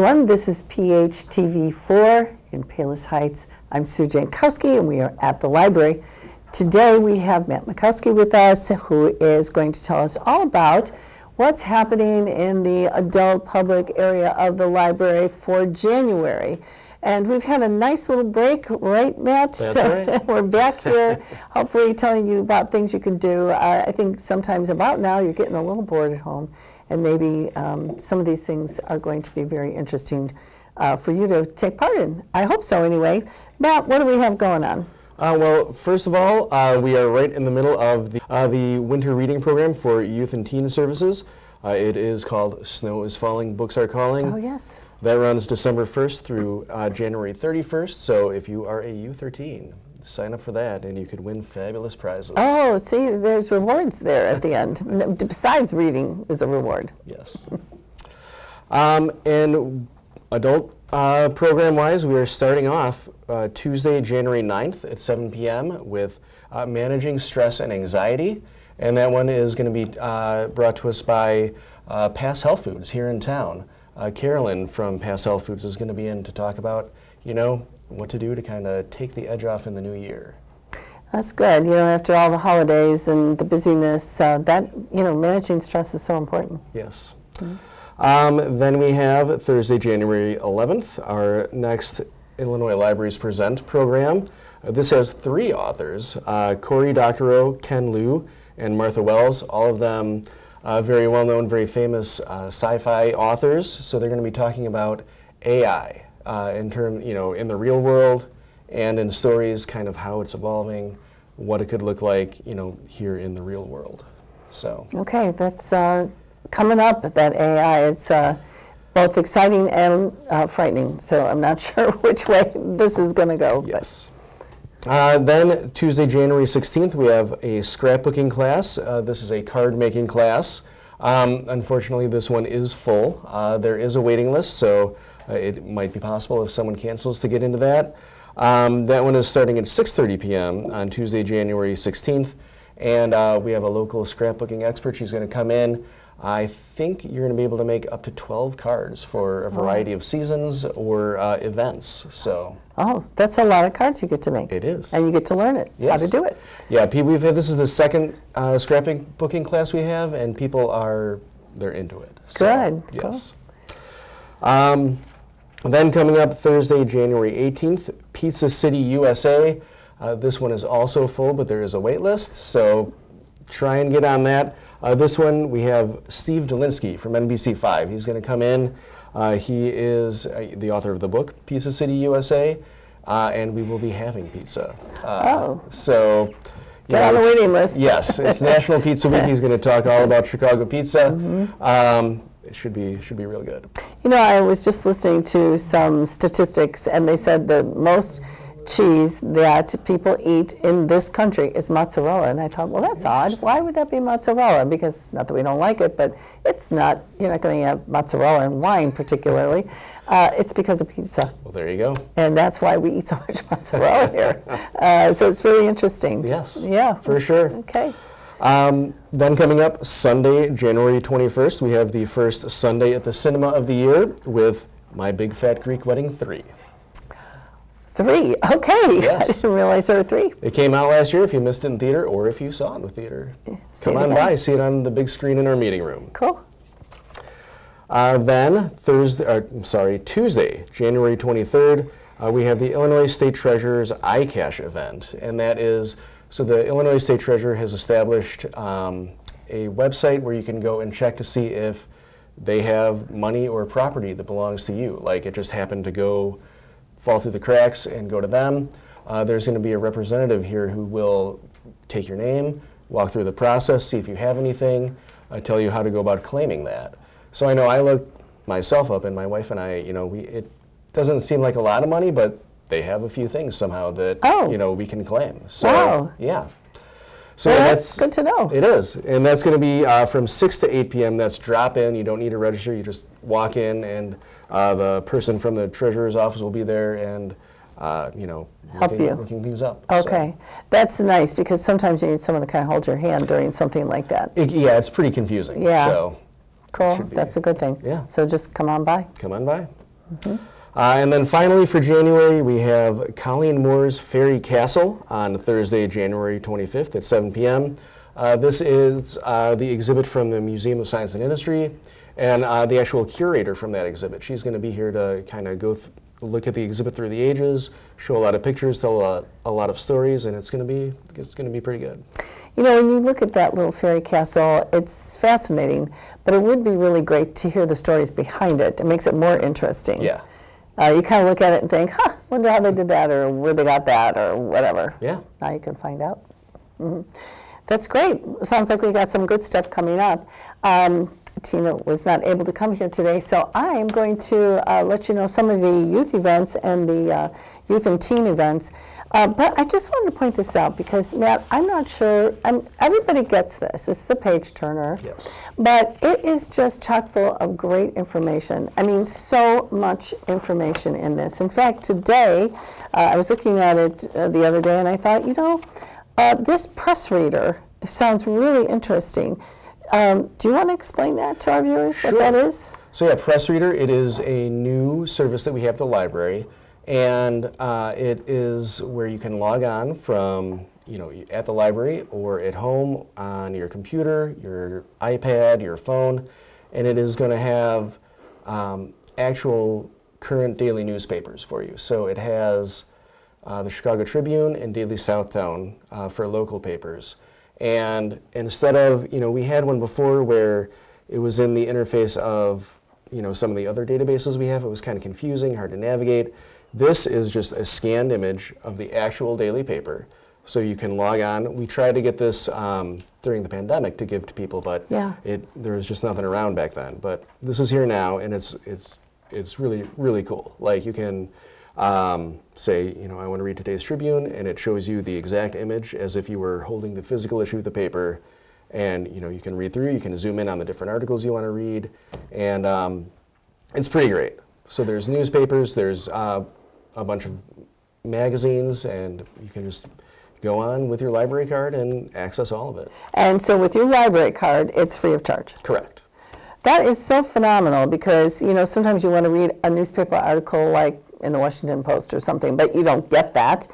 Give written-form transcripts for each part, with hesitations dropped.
everyone. This is PHTV4 in Palos Heights. I'm Sue Jankowski, and we are at the library. Today we have Matt Makowski with us, who is going to tell us all about what's happening in the adult public area of the library for January. And we've had a nice little break, right, Matt? That's so right. We're back here, hopefully telling you about things you can do. I think sometimes about now you're getting a little bored at home, and maybe some of these things are going to be very interesting for you to take part in. I hope so, anyway. Matt, what do we have going on? Well, first of all, we are right in the middle of the winter reading program for youth and teen services. It is called Snow is Falling, Books Are Calling. Oh, yes. That runs December 1st through January 31st, so if you are a youth or teen, sign up for that and you could win fabulous prizes. Oh, see, there's rewards there at the end. Besides reading is a reward. Yes. And adult program-wise, we are starting off Tuesday, January 9th at 7 p.m. with Managing Stress and Anxiety. And that one is going to be brought to us by Pass Health Foods here in town. Carolyn from Pass Health Foods is going to be in to talk about, what to do to kind of take the edge off in the new year. That's good. After all the holidays and the busyness, managing stress is so important. Yes. Mm-hmm. Then we have Thursday, January 11th, our next Illinois Libraries Present program. This has 3 authors, Cory Doctorow, Ken Liu, and Martha Wells, all of them very well-known, very famous sci-fi authors. So they're going to be talking about AI in the real world and in stories, kind of how it's evolving, what it could look like, here in the real world. So. Okay, that's coming up. That AI, it's both exciting and frightening. So I'm not sure which way this is going to go. Yes. Then Tuesday, January 16th, we have a scrapbooking class. This is a card making class. Unfortunately, this one is full. There is a waiting list, so it might be possible if someone cancels to get into that. That one is starting at 6:30 p.m. on Tuesday, January 16th. And we have a local scrapbooking expert. She's going to come in. I think you're going to be able to make up to 12 cards for a variety of seasons or events. So. Oh, that's a lot of cards you get to make. It is. And you get to learn it, yes. How to do it. Yeah, this is the second scrapbooking class we have, and people they're into it. So, good. Yes. Cool. Then coming up Thursday, January 18th, Pizza City, USA. This one is also full, but there is a wait list, so try and get on that. This one, we have Steve Dolinsky from NBC5. He's going to come in. He is the author of the book, Pizza City, USA, and we will be having pizza. So, get on the waiting list. Yes, it's National Pizza Week. He's going to talk all about Chicago pizza. Mm-hmm. It should be real good. I was just listening to some statistics, and they said the most cheese that people eat in this country is mozzarella, and I thought, well, that's odd. Why would that be mozzarella? Because not that we don't like it, but it's not. You're not going to have mozzarella and wine particularly. It's because of pizza. Well, there you go. And that's why we eat so much mozzarella here. So it's really interesting. Yes. Yeah. For sure. Okay. Then coming up Sunday, January 21st, we have the first Sunday at the Cinema of the year with My Big Fat Greek Wedding 3. 3, okay. Yes. I didn't realize there were 3. It came out last year if you missed it in theater or if you saw it in the theater. Come on by, see it on the big screen in our meeting room. Cool. Then Tuesday, January 23rd, we have the Illinois State Treasurer's iCash event. And that is, so the Illinois State Treasurer has established a website where you can go and check to see if they have money or property that belongs to you. Like it just happened to fall through the cracks and go to them. There's going to be a representative here who will take your name, walk through the process, see if you have anything, tell you how to go about claiming that. So I know I looked myself up, and my wife and I, it doesn't seem like a lot of money, but they have a few things somehow that we can claim. So, wow. Yeah. So that's good to know. It is, and that's going to be from 6 to 8 p.m. That's drop-in. You don't need to register. You just walk in, and the person from the treasurer's office will be there and, looking things up. Okay. So. That's nice, because sometimes you need someone to kind of hold your hand during something like that. Yeah, it's pretty confusing. Yeah. So cool. That's a good thing. Yeah. So just come on by. Come on by. And then finally for January, we have Colleen Moore's Fairy Castle on Thursday, January 25th at 7 p.m. This is the exhibit from the Museum of Science and Industry, and the actual curator from that exhibit. She's going to be here to kind of look at the exhibit through the ages, show a lot of pictures, tell a lot of stories, and it's going to be pretty good. You know, when you look at that little fairy castle, it's fascinating, but it would be really great to hear the stories behind it. It makes it more interesting. Yeah. You kind of look at it and think, wonder how they did that, or where they got that, or whatever. Yeah. Now you can find out. That's great. Sounds like we got some good stuff coming up. Tina was not able to come here today, so I am going to let you know some of the youth events and the youth and teen events. But I just wanted to point this out because, Matt, I'm not sure, everybody gets this. It's the page turner. Yes. But it is just chock full of great information. I mean, so much information in this. In fact, today, I was looking at it the other day, and I thought, you know, this press reader sounds really interesting. Do you want to explain that to our viewers, what that is? So yeah, Press Reader, it is a new service that we have at the library, and it is where you can log on from, you know, at the library or at home on your computer, your iPad, your phone, and it is going to have actual current daily newspapers for you. So it has the Chicago Tribune and Daily Southtown for local papers. And instead of, you know, we had one before where it was in the interface of, you know, some of the other databases we have. It was kind of confusing, hard to navigate. This is just a scanned image of the actual daily paper. So you can log on. We tried to get this during the pandemic to give to people, but there was just nothing around back then. But this is here now, and it's really, really cool. Like you can say, you know, I want to read today's Tribune, and it shows you the exact image as if you were holding the physical issue of the paper, and you know, you can read through, you can zoom in on the different articles you want to read, and it's pretty great. So there's newspapers, there's a bunch of magazines, and you can just go on with your library card and access all of it. And so with your library card, it's free of charge. Correct. That is so phenomenal because, you know, sometimes you want to read a newspaper article like in the Washington Post or something, but you don't get that.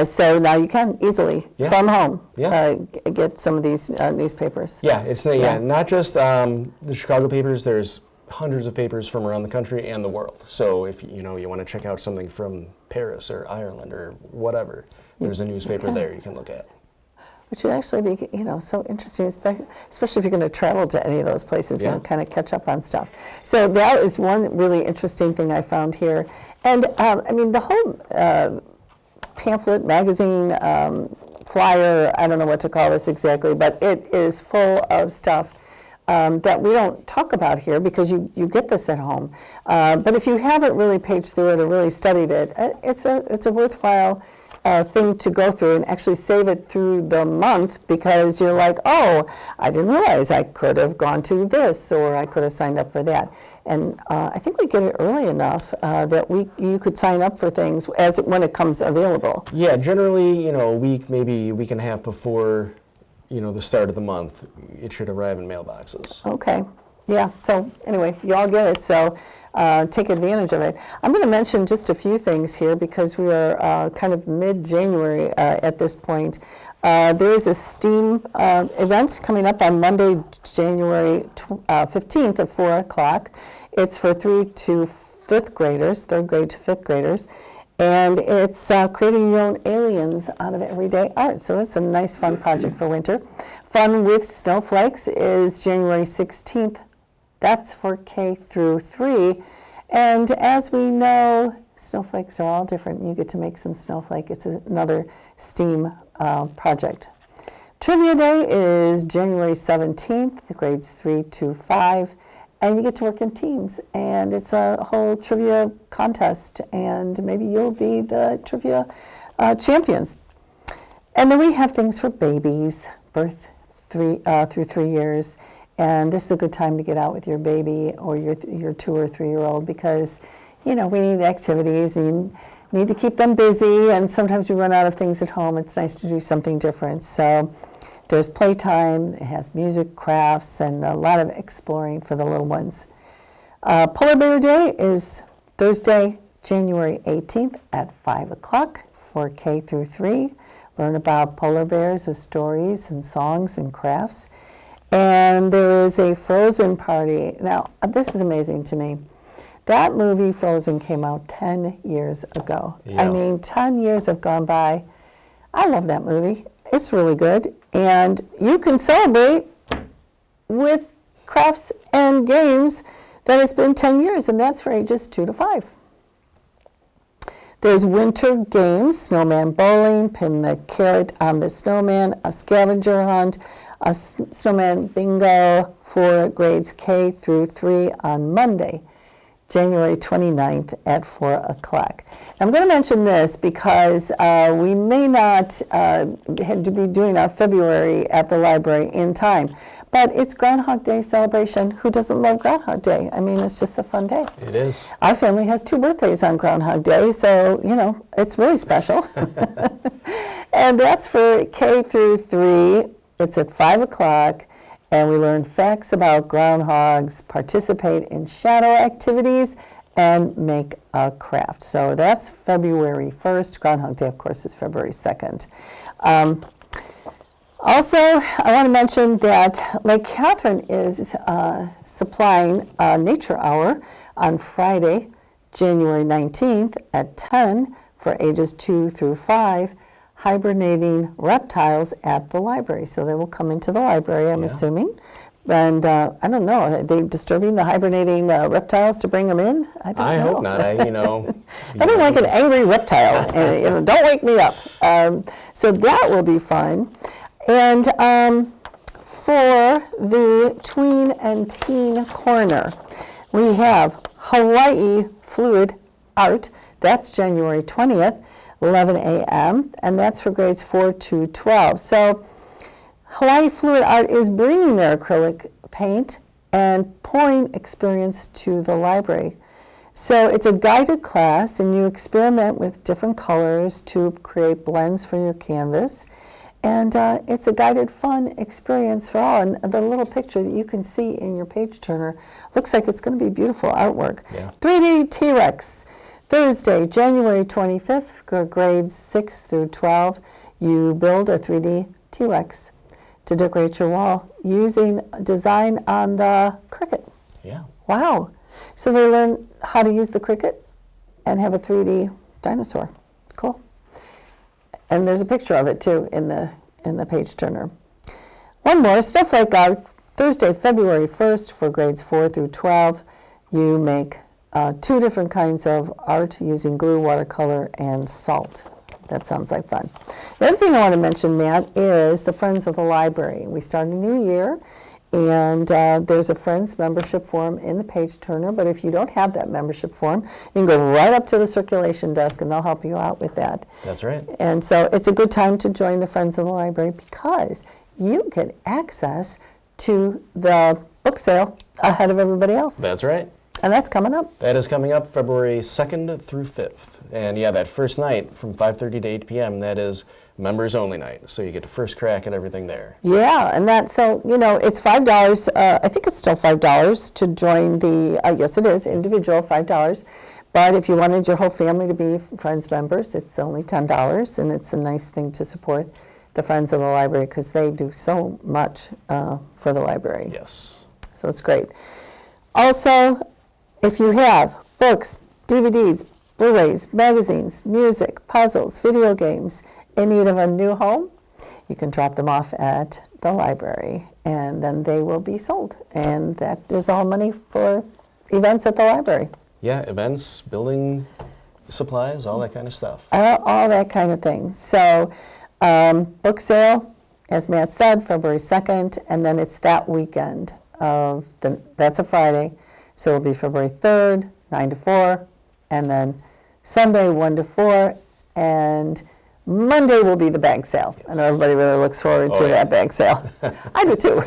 So now you can easily, from home, get some of these newspapers. Yeah, it's not just the Chicago papers. There's hundreds of papers from around the country and the world. So if you know you want to check out something from Paris or Ireland or whatever, there's a newspaper there you can look at. Which would actually be, you know, so interesting, especially if you're going to travel to any of those places, you know, kind of catch up on stuff. So that is one really interesting thing I found here. And, I mean, the whole pamphlet, magazine, flyer, I don't know what to call this exactly, but it is full of stuff that we don't talk about here because you get this at home. But if you haven't really paged through it or really studied it, it's a worthwhile thing to go through and actually save it through the month because you're like, oh, I didn't realize I could have gone to this or I could have signed up for that. And I think we get it early enough that you could sign up for things when it comes available. Yeah, generally, you know, a week, maybe a week and a half before, you know, the start of the month, it should arrive in mailboxes. Okay. Yeah, so anyway, you all get it, so take advantage of it. I'm going to mention just a few things here because we are kind of mid-January at this point. There is a STEAM event coming up on Monday, January 15th at 4 o'clock. It's for 3rd to 5th graders, 3rd grade to 5th graders. And it's creating your own aliens out of everyday art. So that's a nice, fun project for winter. Fun with Snowflakes is January 16th. That's for K through 3. And as we know, snowflakes are all different. You get to make some snowflake. It's another STEAM project. Trivia Day is January 17th, grades 3 to 5. And you get to work in teams. And it's a whole trivia contest. And maybe you'll be the trivia champions. And then we have things for babies, birth through 3 years. And this is a good time to get out with your baby or your 2 or 3 year old because, you know, we need activities and you need to keep them busy. And sometimes we run out of things at home. It's nice to do something different. So there's playtime. It has music, crafts, and a lot of exploring for the little ones. Polar Bear Day is Thursday, January 18th at 5 o'clock for K through 3. Learn about polar bears with stories and songs and crafts. And there is a Frozen party. Now, this is amazing to me. That movie, Frozen, came out 10 years ago. Yeah. I mean, 10 years have gone by. I love that movie. It's really good. And you can celebrate with crafts and games that it's been 10 years, and that's for ages 2 to 5. There's winter games, snowman bowling, pin the carrot on the snowman, a scavenger hunt, a snowman bingo for grades K through 3 on Monday, January 29th at 4 o'clock. I'm going to mention this because we may not have to be doing our February at the library in time, but it's Groundhog Day celebration. Who doesn't love Groundhog Day? I mean, it's just a fun day. It is. Our family has 2 birthdays on Groundhog Day, so, you know, it's really special. And that's for K through 3. It's at 5 o'clock, and we learn facts about groundhogs, participate in shadow activities, and make a craft. So that's February 1st. Groundhog Day, of course, is February 2nd. Also, I want to mention that Lake Catherine is supplying a nature hour on Friday, January 19th at 10 for ages 2 through 5, hibernating reptiles at the library. So they will come into the library, I'm assuming. And I don't know, are they disturbing the hibernating reptiles to bring them in? I don't know. I hope not. I think like an angry reptile. Don't wake me up. So that will be fun. And for the tween and teen corner, we have Hawaii Fluid Art. That's January 20th, 11 a.m., and that's for grades 4 to 12. So Hawaii Fluid Art is bringing their acrylic paint and pouring experience to the library. So it's a guided class, and you experiment with different colors to create blends for your canvas. And it's a guided, fun experience for all. And the little picture that you can see in your page turner looks like it's going to be beautiful artwork. Yeah. 3D T-Rex, Thursday, January 25th, for grades 6 through 12. You build a 3D T-Rex to decorate your wall using design on the Cricut. Yeah. Wow. So they learn how to use the Cricut and have a 3D dinosaur. Cool. And there's a picture of it too in the page turner. One more, Snowflake Art, Thursday, February 1st for grades 4 through 12. You make 2 different kinds of art using glue, watercolor, and salt. That sounds like fun. The other thing I want to mention, Matt, is the Friends of the Library. We start a new year, and there's a Friends membership form in the page turner, but if you don't have that membership form, you can go right up to the circulation desk and they'll help you out with that. That's right. And so it's a good time to join the Friends of the Library because you get access to the book sale ahead of everybody else. That's right. And that's coming up. That is coming up February 2nd through 5th. And yeah, that first night from 5:30 to 8 p.m., that is members only night. So you get a first crack at everything there. Yeah, and that, so, it's $5. I think it's still $5 to join the, yes it is, individual $5. But if you wanted your whole family to be Friends members, it's only $10. And it's a nice thing to support the Friends of the Library because they do so much for the library. Yes. So it's great. Also, if you have books, DVDs, Blu-rays, magazines, music, puzzles, video games in need of a new home, you can drop them off at the library and then they will be sold. And that is all money for events at the library. Yeah, events, building supplies, all that kind of stuff. All that kind of thing. So book sale, as Matt said, February 2nd, and then it's that weekend that's a Friday. So it'll be February 3rd, 9 to 4, and then Sunday, 1 to 4, and Monday will be the bag sale. I know everybody really looks forward to that bag sale. I do too.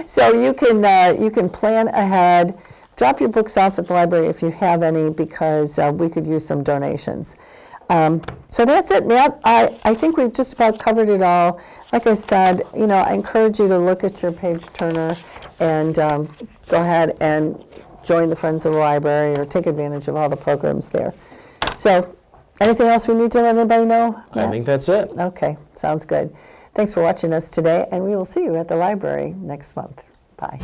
So you can plan ahead, drop your books off at the library if you have any, because we could use some donations. So that's it, Matt. I think we've just about covered it all. Like I said, I encourage you to look at your page turner and go ahead and join the Friends of the Library or take advantage of all the programs there. So, anything else we need to let anybody know? I Matt? think that's it. Okay, sounds good. Thanks for watching us today, and we will see you at the library next month. Bye.